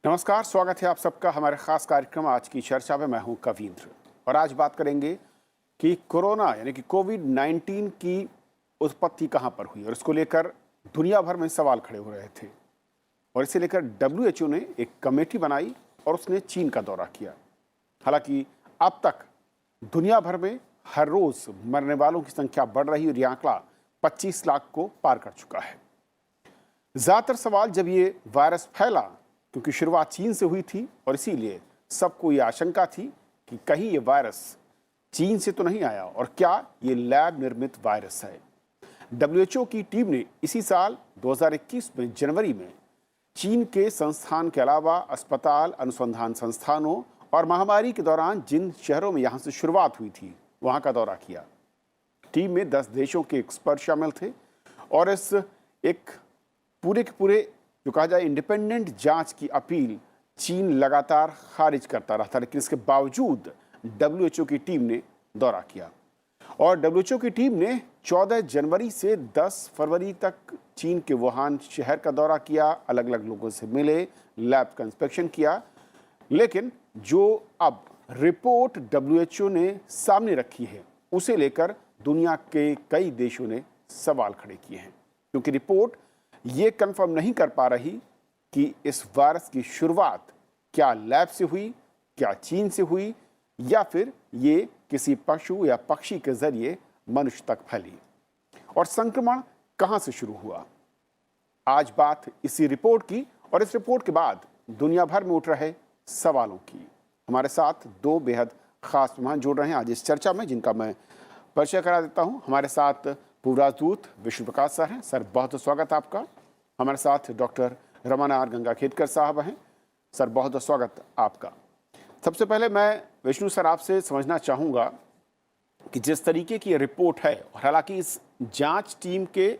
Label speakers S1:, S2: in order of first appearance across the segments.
S1: नमस्कार, स्वागत है आप सबका हमारे खास कार्यक्रम आज की चर्चा में। मैं हूं कवींद्र और आज बात करेंगे कि कोरोना यानी कि कोविड-19 की उत्पत्ति कहां पर हुई और इसको लेकर दुनिया भर में सवाल खड़े हो रहे थे और इसे लेकर डब्ल्यूएचओ ने एक कमेटी बनाई और उसने चीन का दौरा किया। हालांकि अब तक दुनिया भर में हर रोज मरने वालों की संख्या बढ़ रही और यह आंकड़ा 25 लाख को पार कर चुका है। ज्यादातर सवाल जब ये वायरस फैला, क्योंकि शुरुआत चीन से हुई थी और इसीलिए सबको ये आशंका थी कि कहीं ये वायरस चीन से तो नहीं आया और क्या ये लैब निर्मित वायरस है। डब्ल्यूएचओ की टीम ने इसी साल 2021 में जनवरी में चीन के संस्थान के अलावा अस्पताल, अनुसंधान संस्थानों और महामारी के दौरान जिन शहरों में यहाँ से शुरुआत हुई थी वहाँ का दौरा किया। टीम में 10 देशों के एक्सपर्ट शामिल थे और इस एक पूरे के पूरे जो कहा जाए इंडिपेंडेंट जांच की अपील चीन लगातार खारिज करता रहा था, लेकिन इसके बावजूद डब्ल्यूएचओ की टीम ने दौरा किया और डब्ल्यूएचओ की टीम ने 14 जनवरी से 10 फरवरी तक चीन के वुहान शहर का दौरा किया, अलग अलग लोगों से मिले, लैब का इंस्पेक्शन किया। लेकिन जो अब रिपोर्ट डब्ल्यूएचओ ने सामने रखी है उसे लेकर दुनिया के कई देशों ने सवाल खड़े किए हैं, क्योंकि रिपोर्ट ये कंफर्म नहीं कर पा रही कि इस वायरस की शुरुआत क्या लैब से हुई, क्या चीन से हुई या फिर ये किसी पशु या पक्षी के जरिए मनुष्य तक फैली और संक्रमण कहां से शुरू हुआ। आज बात इसी रिपोर्ट की और इस रिपोर्ट के बाद दुनिया भर में उठ रहे सवालों की। हमारे साथ दो बेहद खास मेहमान जुड़ रहे हैं आज इस चर्चा में, जिनका मैं परिचय करा देता हूं। हमारे साथ पूर्व राजदूत विष्णु प्रकाश सर हैं। सर, बहुत स्वागत आपका। हमारे साथ डॉक्टर रमन आर गंगाखेडकर साहब हैं। सर, बहुत स्वागत आपका। सबसे पहले मैं विष्णु सर आपसे समझना चाहूँगा कि जिस तरीके की रिपोर्ट है, और हालांकि इस जांच टीम के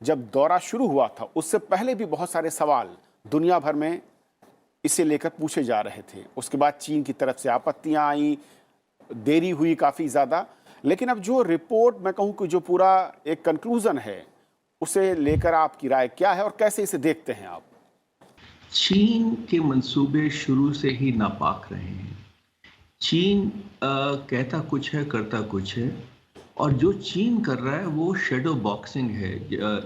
S1: जब दौरा शुरू हुआ था उससे पहले भी बहुत सारे सवाल दुनिया भर में इसे लेकर पूछे जा रहे थे। उसके बाद चीन की तरफ से आपत्तियाँ आई, देरी हुई काफ़ी ज़्यादा, लेकिन अब जो रिपोर्ट मैं कहूँ कि जो पूरा एक कंक्लूजन है उसे लेकर आपकी राय क्या है और कैसे इसे देखते हैं आप?
S2: चीन के मंसूबे शुरू से ही नापाक रहे हैं। चीन कहता कुछ है, करता कुछ है, और जो चीन कर रहा है वो शेडो बॉक्सिंग है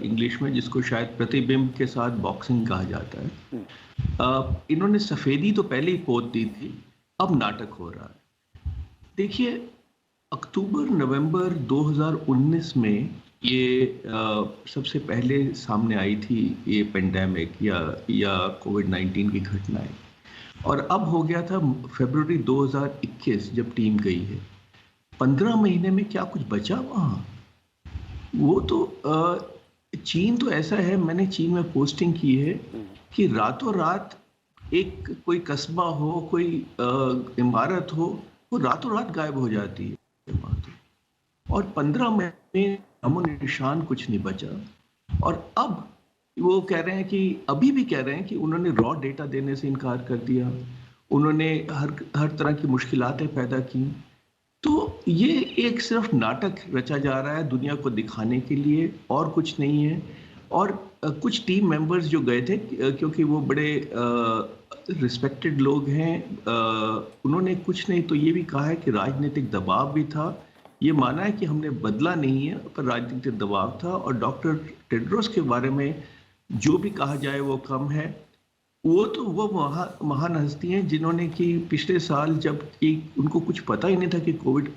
S2: इंग्लिश में, जिसको शायद प्रतिबिंब के साथ बॉक्सिंग कहा जाता है। इन्होंने सफेदी तो पहले ही पोत दी थी, अब नाटक हो रहा है। देखिए, अक्टूबर नवंबर 2019 में ये सबसे पहले सामने आई थी ये पेंडेमिक या कोविड-19 की घटनाएं, और अब हो गया था फरवरी 2021 जब टीम गई है। 15 महीने में क्या कुछ बचा वहाँ? वो तो चीन तो ऐसा है, मैंने चीन में पोस्टिंग की है कि रातों रात एक कोई कस्बा हो, कोई इमारत हो, वो रातों रात गायब हो जाती है और 15 महीने नामो निशान कुछ नहीं बचा। और अब वो कह रहे हैं कि अभी भी कह रहे हैं कि उन्होंने रॉ डेटा देने से इनकार कर दिया, उन्होंने हर तरह की मुश्किलातें पैदा की। तो ये एक सिर्फ नाटक रचा जा रहा है दुनिया को दिखाने के लिए, और कुछ नहीं है। और कुछ टीम मेंबर्स जो गए थे, क्योंकि वो बड़े रिस्पेक्टेड लोग हैं, उन्होंने कुछ नहीं तो ये भी कहा है कि राजनीतिक दबाव भी था। ये माना है कि हमने बदला नहीं है, पर राजनीतिक दबाव था। और डॉक्टर टेड्रोस के बारे में जो भी कहा जाए वो कम है। वो महान हस्ती हैं जिन्होंने कि पिछले साल जब उनको कुछ पता ही नहीं था कि कोविड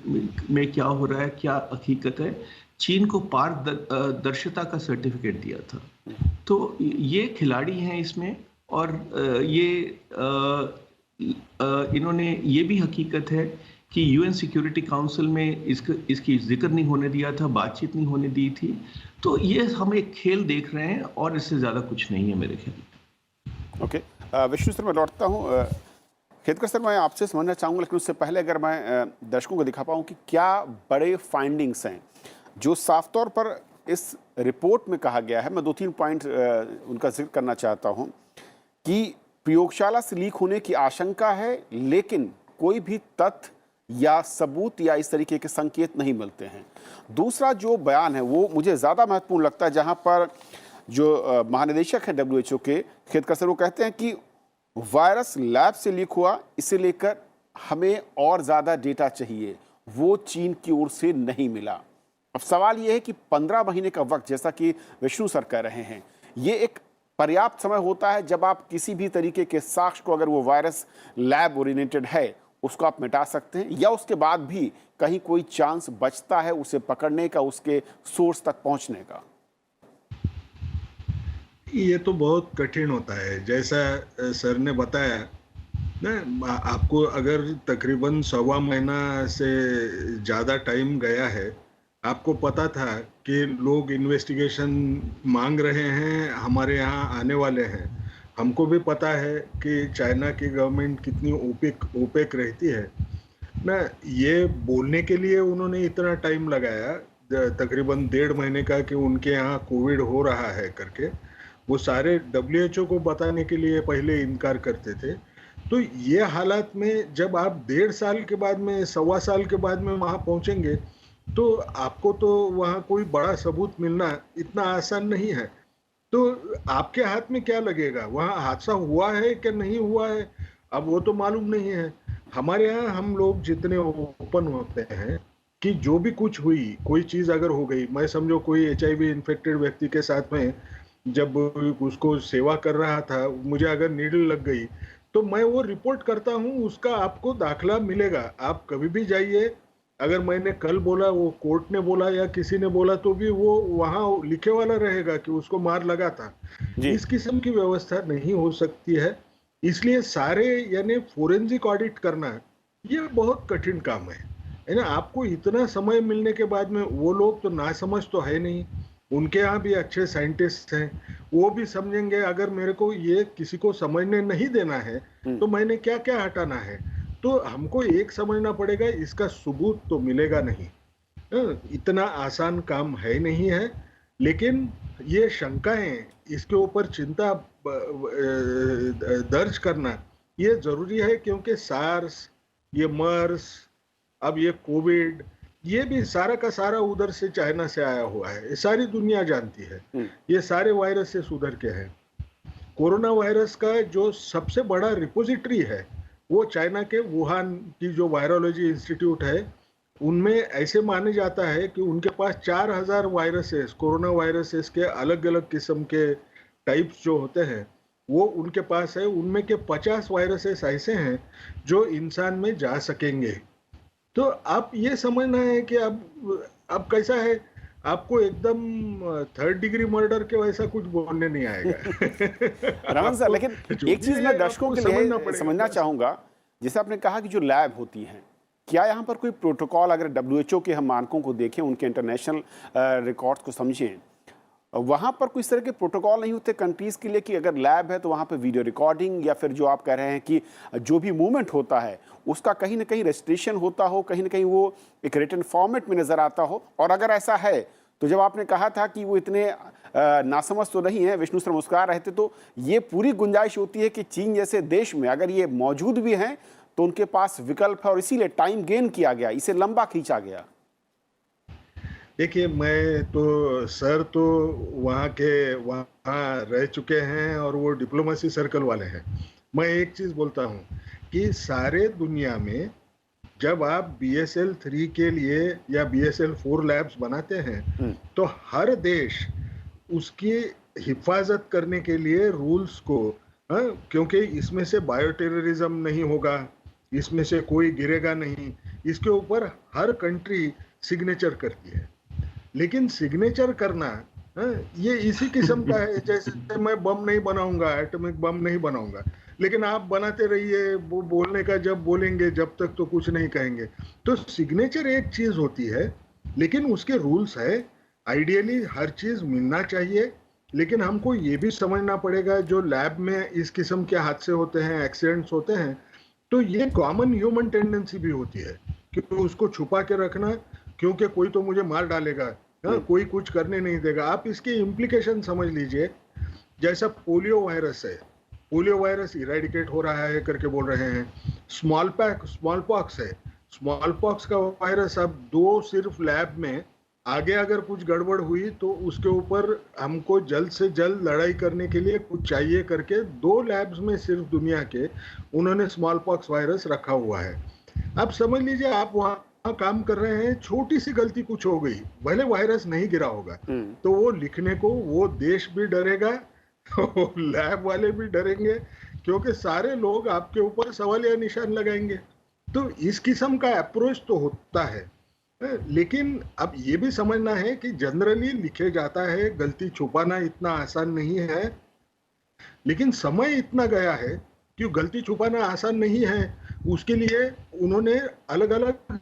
S2: में क्या हो रहा है, क्या हकीकत है, चीन को पारदर्शिता का सर्टिफिकेट दिया था। तो ये खिलाड़ी हैं इसमें। और इन्होंने ये भी हकीकत है कि यूएन सिक्योरिटी काउंसिल में इसकी जिक्र नहीं होने दिया था, बातचीत नहीं होने दी थी। तो ये हम एक खेल देख रहे हैं और इससे ज़्यादा कुछ नहीं है मेरे ख्याल।
S1: ओके, विष्णु सर मैं लौटता हूँ। खेदकर सर, मैं आपसे समझना चाहूँगा, लेकिन उससे पहले अगर मैं दर्शकों को दिखा पाऊँ कि क्या बड़े फाइंडिंग्स हैं जो साफ तौर पर इस रिपोर्ट में कहा गया है। मैं 2-3 पॉइंट उनका जिक्र करना चाहता हूँ कि प्रयोगशाला से लीक होने की आशंका है, लेकिन कोई भी तथ्य या सबूत या इस तरीके के संकेत नहीं मिलते हैं। दूसरा जो बयान है वो मुझे ज़्यादा महत्वपूर्ण लगता है, जहाँ पर जो महानिदेशक है डब्ल्यूएचओ के, खेदकर सर, वो कहते हैं कि वायरस लैब से लीक हुआ, इसे लेकर हमें और ज़्यादा डेटा चाहिए, वो चीन की ओर से नहीं मिला। अब सवाल ये है कि 15 महीने का वक्त, जैसा कि विष्णु सर कह रहे हैं, ये एक पर्याप्त समय होता है जब आप किसी भी तरीके के साक्ष्य को, अगर वो वायरस लैब ओरिएंटेड है, उसको आप मिटा सकते हैं, या उसके बाद भी कहीं कोई चांस बचता है उसे पकड़ने का, उसके सोर्स तक पहुंचने का?
S3: ये तो बहुत कठिन होता है, जैसा सर ने बताया ना। आपको अगर तकरीबन 1.25 महीना से ज़्यादा टाइम गया है, आपको पता था कि लोग इन्वेस्टिगेशन मांग रहे हैं, हमारे यहाँ आने वाले हैं। हमको भी पता है कि चाइना की गवर्नमेंट कितनी ओपेक रहती है ना। ये बोलने के लिए उन्होंने इतना टाइम लगाया, तकरीबन 1.5 महीने का, कि उनके यहाँ कोविड हो रहा है करके। वो सारे WHO को बताने के लिए पहले इनकार करते थे। तो ये हालात में जब आप 1.5 साल के बाद में, 1.25 साल के बाद में वहाँ पहुँचेंगे, तो आपको तो वहाँ कोई बड़ा सबूत मिलना इतना आसान नहीं है। तो आपके हाथ में क्या लगेगा, वहाँ हादसा हुआ है कि नहीं हुआ है, अब वो तो मालूम नहीं है। हमारे यहाँ हम लोग जितने ओपन होते हैं कि जो भी कुछ हुई, कोई चीज़ अगर हो गई, मैं समझो कोई HIV इन्फेक्टेड व्यक्ति के साथ में जब उसको सेवा कर रहा था, मुझे अगर नीडल लग गई, तो मैं वो रिपोर्ट करता हूँ, उसका आपको दाखला मिलेगा। आप कभी भी जाइए, अगर मैंने कल बोला, वो कोर्ट ने बोला या किसी ने बोला, तो भी वो वहाँ लिखे वाला रहेगा कि उसको मार लगा था।
S1: जी।
S3: इस किस्म की व्यवस्था नहीं हो सकती है। इसलिए सारे यानी फोरेंसिक ऑडिट करना ये बहुत कठिन काम है ना। आपको इतना समय मिलने के बाद में, वो लोग तो नासमझ तो है नहीं, उनके यहाँ भी अच्छे साइंटिस्ट हैं, वो भी समझेंगे अगर मेरे को ये किसी को समझने नहीं देना है तो मैंने क्या क्या हटाना है। तो हमको एक समझना पड़ेगा, इसका सबूत तो मिलेगा नहीं। इतना आसान काम है नहीं है। लेकिन ये शंकाएं, इसके ऊपर चिंता दर्ज करना ये जरूरी है, क्योंकि सार्स, ये मर्स, अब ये कोविड, ये भी सारा का सारा उधर से चाइना से आया हुआ है, ये सारी दुनिया जानती है। ये सारे वायरसेस उधर के हैं। कोरोना वायरस का जो सबसे बड़ा रिपोजिटरी है वो चाइना के वुहान की जो वायरोलॉजी इंस्टीट्यूट है, उनमें ऐसे माने जाता है कि उनके पास 4000 वायरसेस, कोरोना वायरसेस के अलग अलग किस्म के टाइप्स जो होते हैं वो उनके पास है। उनमें के 50 वायरसेस ऐसे हैं जो इंसान में जा सकेंगे। तो आप ये समझना है कि अब कैसा है, आपको एकदम 3rd डिग्री मर्डर के वैसा कुछ बोलने नहीं आएगा।
S1: रमन सर, लेकिन
S3: जो
S1: एक
S3: भी
S1: चीज
S3: है,
S1: मैं दर्शकों
S3: आपको
S1: के
S3: समझना
S1: लिए
S3: पड़ेगा
S1: समझना
S3: बस।
S1: चाहूंगा, जैसे आपने कहा कि जो लैब होती हैं, क्या यहाँ पर कोई प्रोटोकॉल, अगर WHO के हम मानकों को देखें, उनके इंटरनेशनल रिकॉर्ड्स को समझें, वहाँ पर कोई इस तरह के प्रोटोकॉल नहीं होते कंट्रीज़ के लिए कि अगर लैब है तो वहाँ पे वीडियो रिकॉर्डिंग, या फिर जो आप कह रहे हैं कि जो भी मूवमेंट होता है उसका कहीं ना कहीं रजिस्ट्रेशन होता हो, कहीं ना कहीं वो एक रिटन फॉर्मेट में नज़र आता हो? और अगर ऐसा है तो जब आपने कहा था कि वो इतने नासमझ तो नहीं है, विष्णु सर मुस्कुरा रहे थे, तो ये पूरी गुंजाइश होती है कि चीन जैसे देश में अगर ये मौजूद भी हैं तो उनके पास विकल्प है, और इसीलिए टाइम गेन किया गया, इसे लंबा खींचा गया?
S3: देखिए, मैं तो सर तो वहाँ रह चुके हैं और वो डिप्लोमेसी सर्कल वाले हैं। मैं एक चीज बोलता हूँ कि सारे दुनिया में जब आप BSL 3 के लिए या BSL 4 लैब्स बनाते हैं तो हर देश उसकी हिफाजत करने के लिए रूल्स को, क्योंकि इसमें से बायोटेररिज्म नहीं होगा, इसमें से कोई गिरेगा नहीं, इसके ऊपर हर कंट्री सिग्नेचर करती है। लेकिन सिग्नेचर करना, ये इसी किस्म का है जैसे मैं बम नहीं बनाऊंगा, एटॉमिक बम नहीं बनाऊंगा, लेकिन आप बनाते रहिए, वो बोलने का जब बोलेंगे जब तक तो कुछ नहीं कहेंगे। तो सिग्नेचर एक चीज होती है, लेकिन उसके रूल्स है। आइडियली हर चीज मिलना चाहिए, लेकिन हमको ये भी समझना पड़ेगा जो लैब में इस किस्म के हादसे होते हैं, एक्सीडेंट्स होते हैं, तो ये कॉमन ह्यूमन टेंडेंसी भी होती है कि उसको छुपा के रखना, क्योंकि कोई तो मुझे मार डालेगा, कोई कुछ करने नहीं देगा। आप इसके इम्प्लीकेशन समझ लीजिए, जैसा पोलियो वायरस है, पोलियो वायरस इरेडिकेट हो रहा है करके बोल रहे हैं। स्मॉल पॉक्स है, स्मॉल पॉक्स का वायरस अब 2 सिर्फ लैब में आगे अगर कुछ गड़बड़ हुई तो उसके ऊपर हमको जल्द से जल्द लड़ाई करने के लिए कुछ चाहिए करके 2 लैब्स में सिर्फ दुनिया के उन्होंने स्मॉल पॉक्स वायरस रखा हुआ है। अब समझ लीजिए आप वहाँ काम कर रहे हैं, छोटी सी गलती कुछ हो गई, भले वायरस नहीं गिरा होगा, तो वो लिखने को वो देश भी डरेगा लैब वाले भी डरेंगे, क्योंकि सारे लोग आपके ऊपर सवालिया निशान लगाएंगे। तो इस किस्म का अप्रोच तो होता है, लेकिन अब ये भी समझना है कि जनरली लिखे जाता है, गलती छुपाना इतना आसान नहीं है, लेकिन समय इतना गया है कि गलती छुपाना आसान नहीं है। उसके लिए उन्होंने अलग अलग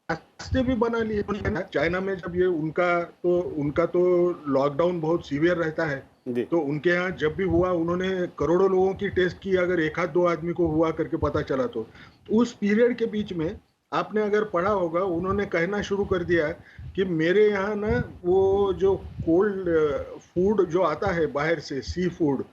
S3: रास्ते भी बना लिए। चाइना में जब ये उनका तो लॉकडाउन बहुत सीवियर रहता है, तो उनके यहाँ जब भी हुआ उन्होंने करोड़ों लोगों की टेस्ट की, अगर एक आध दो आदमी को हुआ करके पता चला तो उस पीरियड के बीच में आपने अगर पढ़ा होगा, उन्होंने कहना शुरू कर दिया कि मेरे यहाँ ना वो जो कोल्ड फूड जो आता है बाहर से, सी फूड,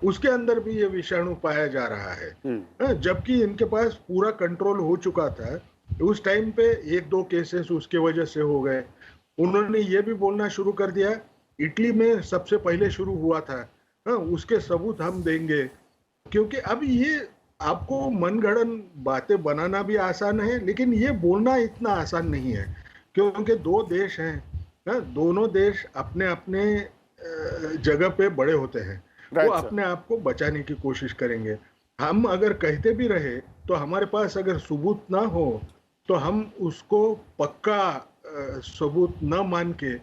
S3: उसके अंदर भी ये विषाणु पाया जा रहा है, जबकि इनके पास पूरा कंट्रोल हो चुका था। उस टाइम पे 1-2 केसेस उसके वजह से हो गए। उन्होंने ये भी बोलना शुरू कर दिया, इटली में सबसे पहले शुरू हुआ था, उसके सबूत हम देंगे। क्योंकि अब ये आपको मनगढ़ंत बातें बनाना भी आसान है, लेकिन ये बोलना इतना आसान नहीं है, क्योंकि 2 देश हैं, दोनों देश अपने अपने जगह पे बड़े होते हैं, वो अपने आप को बचाने की कोशिश करेंगे। हम अगर कहते भी रहे तो हमारे पास अगर सबूत ना हो तो हम उसको पक्का सबूत न मान के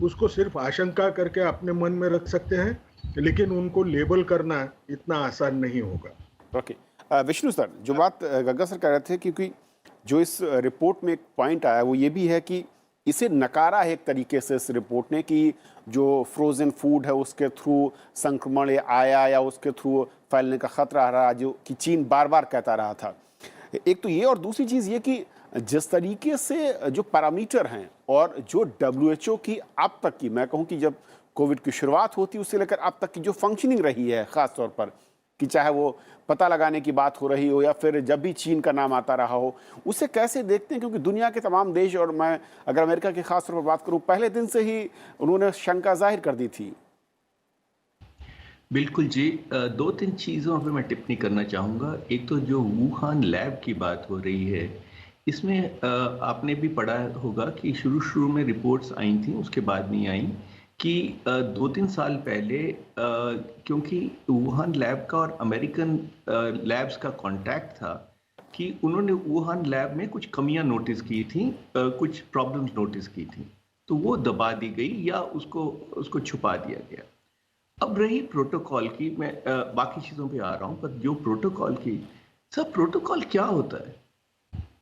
S3: उसको सिर्फ आशंका करके अपने मन में रख सकते हैं, लेकिन उनको लेबल करना इतना आसान नहीं होगा।
S1: ओके, विष्णु सर, जो बात गग्गा सर कह रहे थे, क्योंकि जो इस रिपोर्ट में एक पॉइंट आया वो ये भी है कि इसे नकारा है एक तरीके से इस रिपोर्ट ने कि जो फ्रोजन फूड है उसके थ्रू संक्रमण आया या उसके थ्रू फैलने का खतरा रहा, जो कि चीन बार बार कहता रहा था। एक तो ये, और दूसरी चीज़ ये कि जिस तरीके से जो पैरामीटर हैं और जो WHO की अब तक की, मैं कहूँ कि जब कोविड की शुरुआत होती उससे लेकर अब तक की जो फंक्शनिंग रही है, ख़ास तौर पर कि चाहे वो पता लगाने की बात हो रही हो या फिर जब भी चीन का नाम आता रहा हो, उसे कैसे देखते हैं? क्योंकि दुनिया के तमाम देश, और मैं अगर अमेरिका की खास तौर पर बात करूं, पहले दिन से ही उन्होंने शंका जाहिर कर दी थी।
S2: बिल्कुल जी, 2-3 चीज़ों पे मैं टिप्पणी करना चाहूँगा। एक तो जो वुहान लैब की बात हो रही है, इसमें आपने भी पढ़ा होगा कि शुरू में रिपोर्ट्स आई थी, उसके बाद नहीं आई, कि 2-3 साल पहले क्योंकि वुहान लैब का और अमेरिकन लैब्स का कांटेक्ट था, कि उन्होंने वुहान लैब में कुछ कमियां नोटिस की थी, कुछ प्रॉब्लम्स नोटिस की थी, तो वो दबा दी गई या उसको छुपा दिया गया। अब रही प्रोटोकॉल की, मैं बाकी चीज़ों पे आ रहा हूँ, पर जो प्रोटोकॉल की, सब प्रोटोकॉल क्या होता है?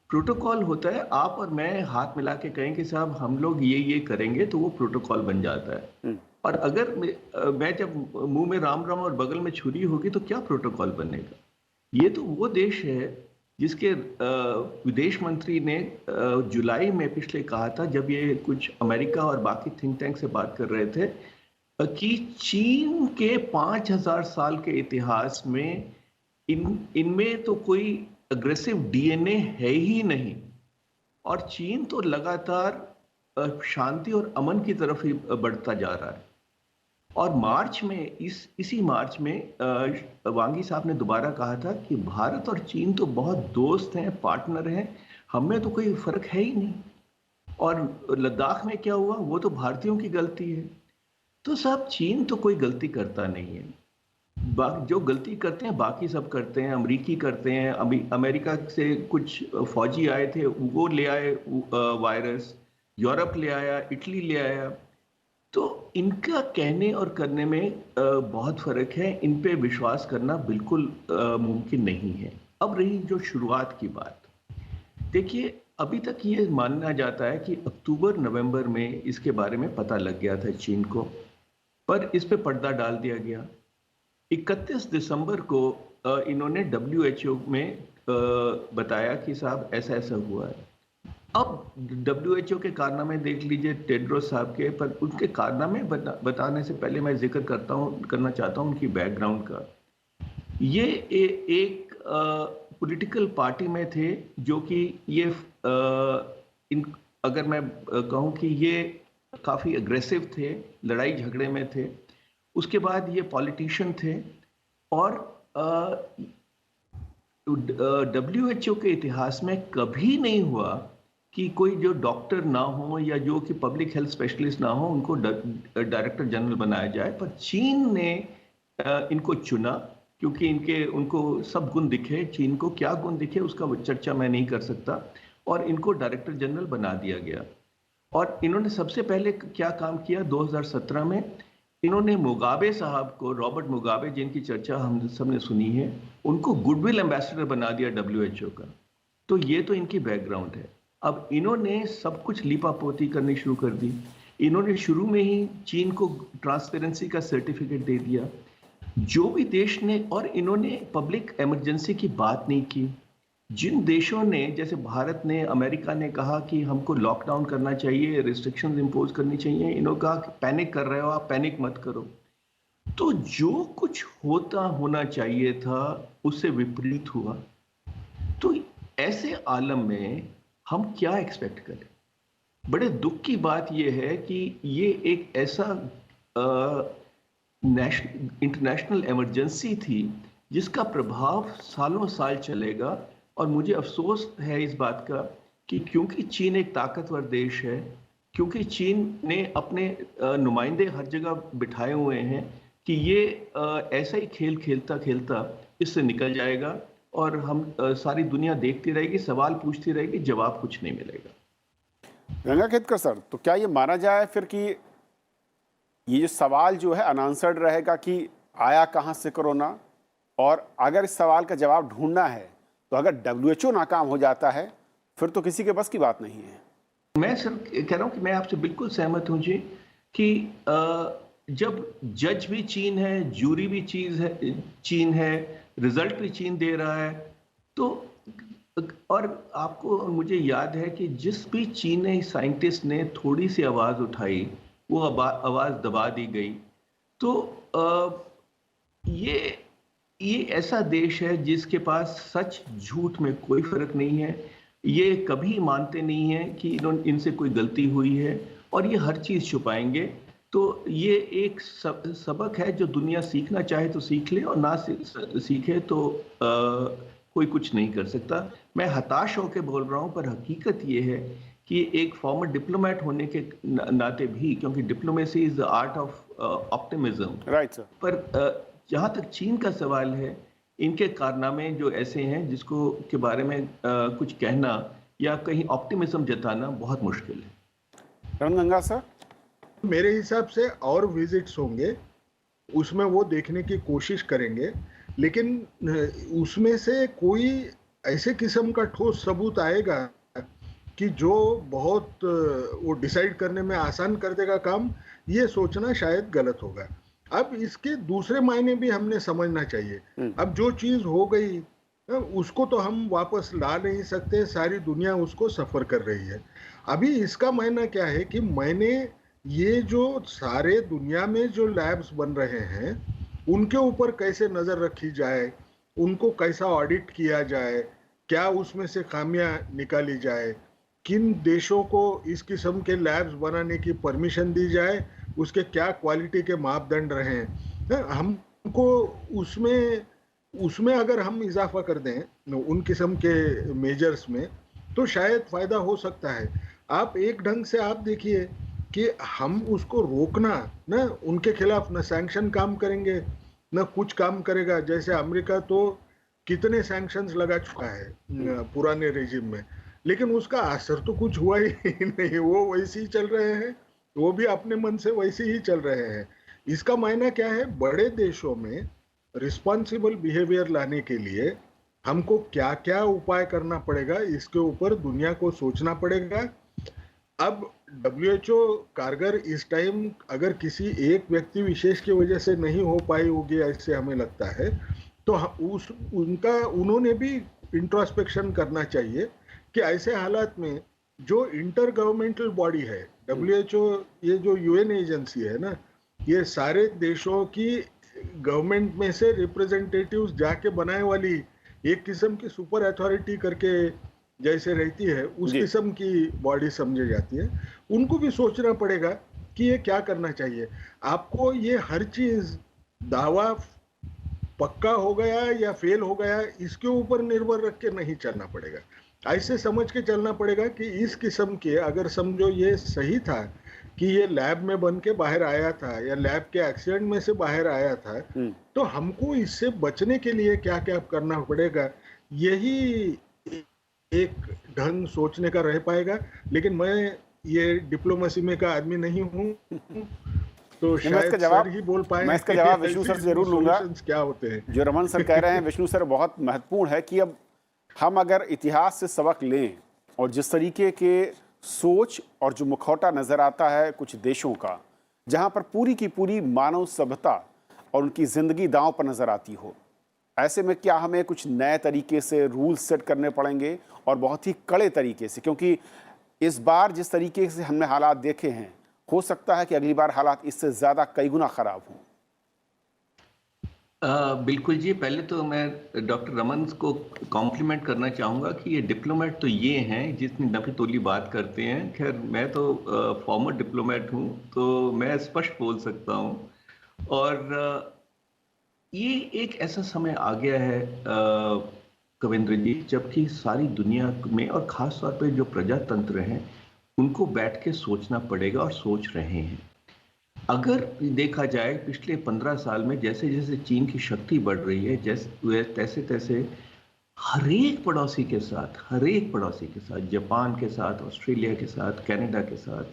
S2: प्रोटोकॉल होता है आप और मैं हाथ मिला के कहें कि साहब हम लोग ये करेंगे, तो वो प्रोटोकॉल बन जाता है। और अगर मैं जब मुंह में राम राम और बगल में छुरी होगी तो क्या प्रोटोकॉल बनेगा? ये तो वो देश है जिसके विदेश मंत्री ने जुलाई में पिछले कहा था, जब ये कुछ अमेरिका और बाकी थिंक टैंक से बात कर रहे थे, कि चीन के 5000 साल के इतिहास में इनमें तो कोई अग्रेसिव डीएनए है ही नहीं, और चीन तो लगातार शांति और अमन की तरफ ही बढ़ता जा रहा है। और मार्च में, इसी मार्च में वांगी साहब ने दोबारा कहा था कि भारत और चीन तो बहुत दोस्त हैं, पार्टनर हैं, हमें तो कोई फर्क है ही नहीं। और लद्दाख में क्या हुआ, वो तो भारतीयों की गलती है। तो साहब, चीन तो कोई गलती करता नहीं है, जो गलती करते हैं बाकी सब करते हैं, अमेरिकी करते हैं। अमेरिका से कुछ फौजी आए थे, वो ले आए वायरस, यूरोप ले आया, इटली ले आया। तो इनका कहने और करने में बहुत फर्क है, इन पे विश्वास करना बिल्कुल मुमकिन नहीं है। अब रही जो शुरुआत की बात, देखिए अभी तक ये माना जाता है कि अक्टूबर नवंबर में इसके बारे में पता लग गया था चीन को, पर इस पे पर्दा डाल दिया गया। 31 दिसंबर को इन्होंने WHO में बताया कि साहब ऐसा ऐसा हुआ है। अब WHO के कारनामे देख लीजिए टेड्रोस साहब के, पर उनके कारनामे बताने से पहले मैं जिक्र करना चाहता हूँ उनकी बैकग्राउंड का। ये एक पॉलिटिकल पार्टी में थे जो कि ये इन अगर मैं कहूँ कि ये काफ़ी अग्रेसिव थे, लड़ाई झगड़े में थे। उसके बाद ये पॉलिटिशियन थे और डब्ल्यूएचओ के इतिहास में कभी नहीं हुआ कि कोई जो डॉक्टर ना हो या जो कि पब्लिक हेल्थ स्पेशलिस्ट ना हो उनको डायरेक्टर जनरल बनाया जाए, पर चीन ने इनको चुना क्योंकि उनको सब गुण दिखे। चीन को क्या गुण दिखे उसका चर्चा मैं नहीं कर सकता, और इनको डायरेक्टर जनरल बना दिया गया। और इन्होंने सबसे पहले क्या काम किया 2017 में, इन्होंने मुगाबे साहब को, रॉबर्ट मुगाबे जिनकी चर्चा हम सब ने सुनी है, उनको गुडविल एम्बेसडर बना दिया डब्ल्यूएचओ का। तो ये तो इनकी बैकग्राउंड है। अब इन्होंने सब कुछ लीपापोती करनी शुरू कर दी। इन्होंने शुरू में ही चीन को ट्रांसपेरेंसी का सर्टिफिकेट दे दिया। जो भी देश ने, और इन्होंने पब्लिक इमरजेंसी की बात नहीं की। जिन देशों ने, जैसे भारत ने, अमेरिका ने कहा कि हमको लॉकडाउन करना चाहिए, रिस्ट्रिक्शंस इंपोज करनी चाहिए, इन्होंने कहा कि पैनिक कर रहे हो आप, पैनिक मत करो। तो जो कुछ होना चाहिए था उससे विपरीत हुआ। तो ऐसे आलम में हम क्या एक्सपेक्ट करें? बड़े दुख की बात यह है कि ये एक ऐसा इंटरनेशनल इमरजेंसी थी जिसका प्रभाव सालों साल चलेगा। और मुझे अफसोस है इस बात का कि क्योंकि चीन एक ताकतवर देश है, क्योंकि चीन ने अपने नुमाइंदे हर जगह बिठाए हुए हैं कि ये ऐसा ही खेल खेलता खेलता इससे निकल जाएगा और हम सारी दुनिया देखती रहेगी, सवाल पूछती रहेगी, जवाब कुछ नहीं मिलेगा।
S1: गंगाखेडकर सर, तो क्या ये माना जाए फिर कि ये जो सवाल जो है अनआंसर्ड रहेगा कि आया कहाँ से कोरोना, और अगर इस सवाल का जवाब ढूंढना है तो अगर डब्ल्यूएचओ नाकाम हो जाता है फिर तो किसी के बस की बात नहीं है।
S2: मैं सर कह रहा हूँ कि मैं आपसे बिल्कुल सहमत हूँ जी कि जब जज भी चीन है, जूरी भी चीन है, रिजल्ट भी चीन दे रहा है, तो और आपको, मुझे याद है कि जिस भी चीनी साइंटिस्ट ने थोड़ी सी आवाज़ उठाई वो आवाज़ दबा दी गई। तो ये ऐसा देश है जिसके पास सच झूठ में कोई फर्क नहीं है। ये कभी मानते नहीं है कि इनसे कोई गलती हुई है और ये हर चीज़ छुपाएंगे। तो ये एक सबक है जो दुनिया सीखना चाहे तो सीख ले और ना सीखे तो कोई कुछ नहीं कर सकता। मैं हताश होकर बोल रहा हूँ, पर हकीकत ये है कि एक फॉर्मर डिप्लोमेट होने के नाते भी, क्योंकि diplomacy is the art of optimism,
S1: right sir,
S2: पर जहाँ तक चीन का सवाल है, इनके कारनामे जो ऐसे हैं जिसको के बारे में कुछ कहना या कहीं ऑप्टिमिज्म जताना बहुत मुश्किल है।
S1: रणगंगा सर,
S3: मेरे हिसाब से और विजिट्स होंगे, उसमें वो देखने की कोशिश करेंगे, लेकिन उसमें से कोई ऐसे किस्म का ठोस सबूत आएगा कि जो बहुत वो डिसाइड करने में आसान कर देगा काम, ये सोचना शायद गलत होगा। अब इसके दूसरे मायने भी हमने समझना चाहिए। अब जो चीज हो गई उसको तो हम वापस ला नहीं सकते, सारी दुनिया उसको सफर कर रही है। अभी इसका मायना क्या है कि मैंने ये जो सारे दुनिया में जो लैब्स बन रहे हैं उनके ऊपर कैसे नजर रखी जाए, उनको कैसा ऑडिट किया जाए, क्या उसमें से खामियां निकाली जाए, किन देशों को इस किस्म के लैब्स बनाने की परमिशन दी जाए, उसके क्या क्वालिटी के मापदंड रहे हैं, हमको उसमें अगर हम इजाफा कर दें उन किस्म के मेजर्स में तो शायद फायदा हो सकता है। आप एक ढंग से आप देखिए कि हम उसको रोकना ना, उनके खिलाफ न सैंक्शन काम करेंगे न कुछ काम करेगा। जैसे अमेरिका तो कितने सैंक्शंस लगा चुका है पुराने रेजिम में, लेकिन उसका असर तो कुछ हुआ ही नहीं, वो वैसे ही चल रहे हैं, वो भी अपने मन से वैसे ही चल रहे हैं। इसका मायना क्या है, बड़े देशों में रिस्पॉन्सिबल बिहेवियर लाने के लिए हमको क्या क्या उपाय करना पड़ेगा, इसके ऊपर दुनिया को सोचना पड़ेगा। अब डब्ल्यूएचओ कारगर इस टाइम अगर किसी एक व्यक्ति विशेष की वजह से नहीं हो पाई होगी ऐसे हमें लगता है, तो उन्होंने भी इंट्रोस्पेक्शन करना चाहिए कि ऐसे हालात में जो इंटर गवर्नमेंटल बॉडी है डब्ल्यूएचओ, ये जो यूएन एजेंसी है ना, ये सारे देशों की गवर्नमेंट में से रिप्रेजेंटेटिव्स जाके बनाए वाली एक किस्म की सुपर अथॉरिटी करके जैसे रहती है उस
S1: जी।
S3: किस्म की बॉडी समझी जाती है। उनको भी सोचना पड़ेगा कि ये क्या करना चाहिए। आपको ये हर चीज दावा पक्का हो गया या फेल हो गया इसके ऊपर निर्भर रख के नहीं चलना पड़ेगा। ऐसे समझ के चलना पड़ेगा कि इस किस्म के अगर समझो ये सही था कि ये लैब में बन के बाहर आया था या लैब के एक्सीडेंट में से बाहर आया था,
S1: हम्म।
S3: तो हमको इससे बचने के लिए क्या क्या करना पड़ेगा, यही एक ढंग सोचने का रह पाएगा। लेकिन मैं ये डिप्लोमेसी में का आदमी नहीं हूँ, तो
S1: नहीं, मैं इसका
S3: शायद सर
S1: जवाब
S3: ही बोल पाए
S1: मैं इसका जवाब विष्णु सर से जरूर लूंगा।
S3: सॉल्यूशंस क्या होते हैं।
S1: जो रमन सर कह रहे हैं विष्णु सर, बहुत महत्वपूर्ण है कि अब हम अगर इतिहास से सबक लें और जिस तरीके के सोच और जो मुखौटा नजर आता है कुछ देशों का, जहां पर पूरी की पूरी मानव सभ्यता और उनकी जिंदगी दांव पर नजर आती हो, ऐसे में क्या हमें कुछ नए तरीके से रूल सेट करने पड़ेंगे और बहुत ही कड़े तरीके से, क्योंकि इस बार जिस तरीके से हमने हालात देखे हैं, हो सकता है कि अगली बार हालात इससे ज्यादा कई गुना खराब हों।
S2: बिल्कुल जी। पहले तो मैं डॉक्टर रमन को कॉम्प्लीमेंट करना चाहूँगा कि ये डिप्लोमेट तो ये हैं जितनी नफी तोली बात करते हैं। खैर मैं तो फॉर्मर डिप्लोमेट हूँ, तो मैं स्पष्ट बोल सकता हूँ। और ये एक ऐसा समय आ गया है कविंद्र जी, जबकि सारी दुनिया में और ख़ास तौर पे जो प्रजातंत्र हैं उनको बैठ के सोचना पड़ेगा और सोच रहे हैं। अगर देखा जाए पिछले 15 साल में जैसे जैसे चीन की शक्ति बढ़ रही है, जैसे तैसे तैसे हर एक पड़ोसी के साथ, जापान के साथ, ऑस्ट्रेलिया के साथ, कनाडा के साथ,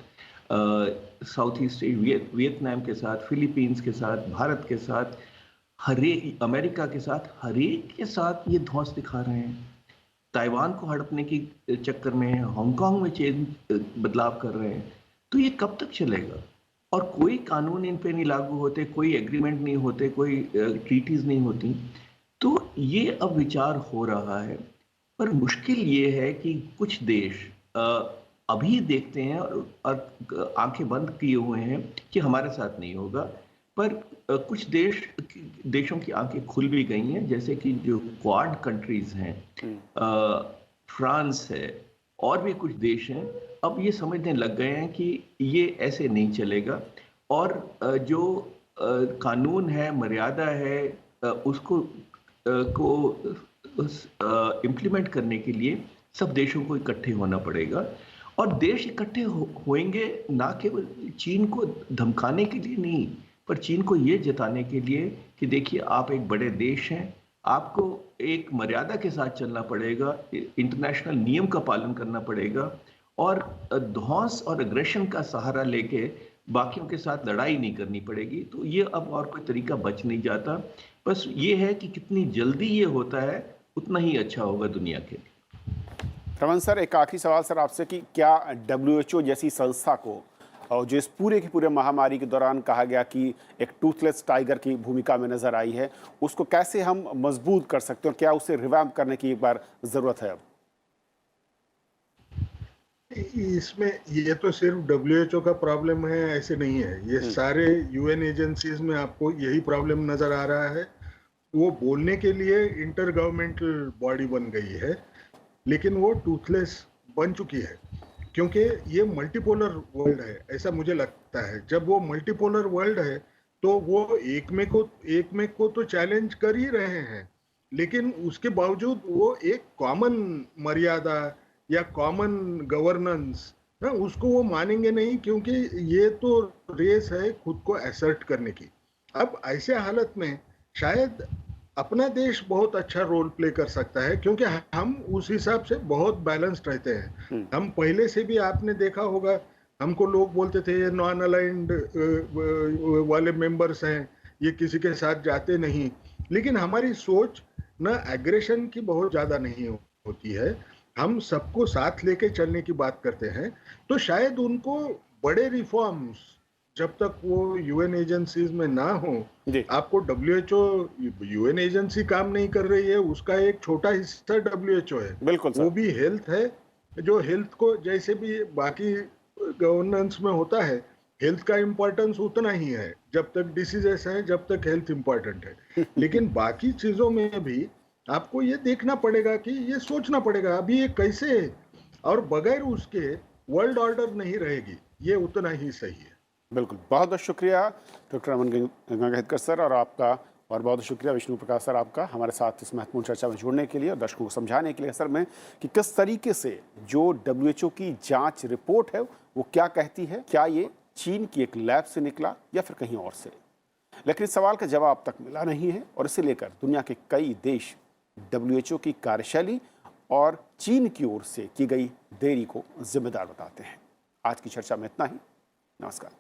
S2: साउथ ईस्ट वियतनाम के साथ, फिलीपींस के साथ, भारत के साथ, हर एक अमेरिका के साथ, हर एक के साथ ये धौंस दिखा रहे हैं। ताइवान को हड़पने की चक्कर में है, हांगकांग में बदलाव कर रहे हैं। तो ये कब तक चलेगा? और कोई कानून इन पे नहीं लागू होते, कोई एग्रीमेंट नहीं होते, कोई ट्रीटीज नहीं होती। तो ये अब विचार हो रहा है, पर मुश्किल ये है कि कुछ देश अभी देखते हैं और आंखें बंद किए हुए हैं कि हमारे साथ नहीं होगा, पर कुछ देशों की आंखें खुल भी गई हैं, जैसे कि जो क्वाड कंट्रीज हैं, फ्रांस है और भी कुछ देश हैं, अब ये समझने लग गए हैं कि ये ऐसे नहीं चलेगा। और जो कानून है, मर्यादा है, उसको इम्प्लीमेंट करने के लिए सब देशों को इकट्ठे होना पड़ेगा। और देश इकट्ठे होंगे ना केवल चीन को धमकाने के लिए नहीं, पर चीन को ये जताने के लिए कि देखिए आप एक बड़े देश हैं, आपको एक मर्यादा के साथ चलना पड़ेगा, इंटरनेशनल नियम का पालन करना पड़ेगा, और धौंस और एग्रेशन का सहारा लेके बाकियों के साथ लड़ाई नहीं करनी पड़ेगी। तो ये अब और कोई तरीका बच नहीं जाता। बस ये है कि कितनी जल्दी ये होता है उतना ही अच्छा होगा दुनिया के लिए।
S1: रमन सर, एक आखिरी सवाल सर आपसे कि क्या WHO जैसी संस्था को, और जो इस पूरे की पूरे महामारी के दौरान कहा गया कि एक टूथलेस टाइगर की भूमिका में नजर आई है, उसको कैसे हम मजबूत कर सकते हैं और क्या उसे रिवैम्प करने की एक बार जरूरत है अब?
S3: इसमें ये तो सिर्फ WHO का प्रॉब्लम है ऐसे नहीं है, ये सारे UN एजेंसीज में आपको यही प्रॉब्लम नजर आ रहा है। वो बोलने के लिए इंटर गवर्नमेंटल बॉडी बन गई है, लेकिन वो टूथलेस बन चुकी है, क्योंकि ये मल्टीपोलर वर्ल्ड है ऐसा मुझे लगता है। जब वो मल्टीपोलर वर्ल्ड है तो वो एक में को तो चैलेंज कर ही रहे हैं, लेकिन उसके बावजूद वो एक कॉमन मर्यादा या कॉमन गवर्नेंस उसको वो मानेंगे नहीं, क्योंकि ये तो रेस है खुद को असर्ट करने की। अब ऐसे हालत में शायद अपना देश बहुत अच्छा रोल प्ले कर सकता है, क्योंकि हम उस हिसाब से बहुत बैलेंस्ड रहते हैं। हम पहले से भी आपने देखा होगा, हमको लोग बोलते थे ये नॉन अलाइंड वाले मेंबर्स हैं, ये किसी के साथ जाते नहीं, लेकिन हमारी सोच ना एग्रेशन की बहुत ज्यादा नहीं होती है, हम सबको साथ लेके चलने की बात करते हैं। तो शायद उनको बड़े रिफॉर्म्स जब तक वो UN एजेंसीज में ना हो, आपको WHO UN एजेंसी काम नहीं कर रही है, उसका एक छोटा हिस्सा WHO है,
S1: बिल्कुल
S3: वो भी हेल्थ है, जो हेल्थ को जैसे भी बाकी गवर्नेंस में होता है, हेल्थ का इंपॉर्टेंस उतना ही है, जब तक डिसीजेस है जब तक हेल्थ इंपॉर्टेंट है। लेकिन बाकी चीजों में भी आपको ये देखना पड़ेगा कि ये सोचना पड़ेगा अभी ये कैसे है, और बगैर उसके वर्ल्ड ऑर्डर नहीं रहेगी, ये उतना ही सही है।
S1: बिल्कुल, बहुत बहुत शुक्रिया डॉक्टर अमन गंगाखेडकर सर, और आपका और बहुत शुक्रिया विष्णु प्रकाश सर आपका हमारे साथ इस महत्वपूर्ण चर्चा में जुड़ने के लिए और दर्शकों को समझाने के लिए सर में कि किस तरीके से जो WHO की जांच रिपोर्ट है वो क्या कहती है, क्या ये चीन की एक लैब से निकला या फिर कहीं और से। लेकिन इस सवाल का जवाब अब तक मिला नहीं है और इसे लेकर दुनिया के कई देश WHO की कार्यशैली और चीन की ओर से की गई देरी को जिम्मेदार बताते हैं। आज की चर्चा में इतना ही। नमस्कार।